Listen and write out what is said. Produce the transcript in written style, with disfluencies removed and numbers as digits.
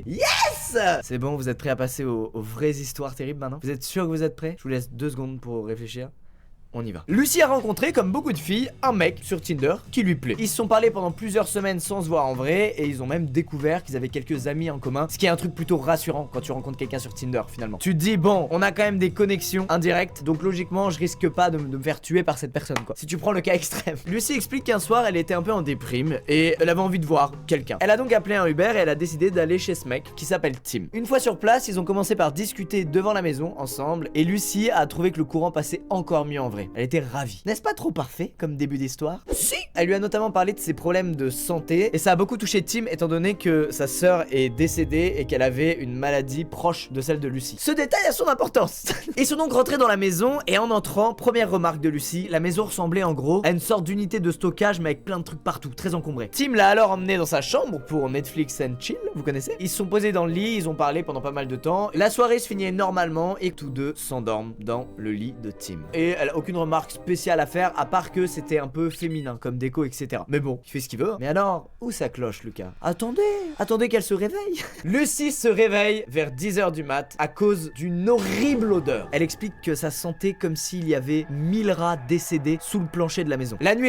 Yes! C'est bon, vous êtes prêts à passer aux vraies histoires terribles maintenant? Vous êtes sûr que vous êtes prêts? Je vous laisse 2 secondes pour réfléchir. On y va. Lucie a rencontré, comme beaucoup de filles, un mec sur Tinder qui lui plaît. Ils se sont parlé pendant plusieurs semaines sans se voir en vrai et ils ont même découvert qu'ils avaient quelques amis en commun, ce qui est un truc plutôt rassurant quand tu rencontres quelqu'un sur Tinder finalement. Tu te dis bon, on a quand même des connexions indirectes, donc logiquement je risque pas de me faire tuer par cette personne quoi. Si tu prends le cas extrême. Lucie explique qu'un soir elle était un peu en déprime et elle avait envie de voir quelqu'un. Elle a donc appelé un Uber et elle a décidé d'aller chez ce mec qui s'appelle Tim. Une fois sur place, ils ont commencé par discuter devant la maison ensemble et Lucie a trouvé que le courant passait encore mieux en vrai. Elle était ravie. N'est-ce pas trop parfait comme début d'histoire? Si! Elle lui a notamment parlé de ses problèmes de santé et ça a beaucoup touché Tim étant donné que sa sœur est décédée et qu'elle avait une maladie proche de celle de Lucie. Ce détail a son importance. Ils sont donc rentrés dans la maison et en entrant, première remarque de Lucie, la maison ressemblait en gros à une sorte d'unité de stockage mais avec plein de trucs partout, très encombré. Tim l'a alors emmené dans sa chambre pour Netflix and chill, vous connaissez? Ils se sont posés dans le lit, ils ont parlé pendant pas mal de temps. La soirée se finit normalement et tous deux s'endorment dans le lit de Tim. Et elle a aucune remarque spéciale à faire à part que c'était un peu féminin comme déco etc. Mais bon, il fait ce qu'il veut. Mais alors, où ça cloche Lucas? Attendez qu'elle se réveille. Lucie se réveille vers 10h du mat à cause d'une horrible odeur. Elle explique que ça sentait comme s'il y avait 1000 rats décédés sous le plancher de la maison. La nuit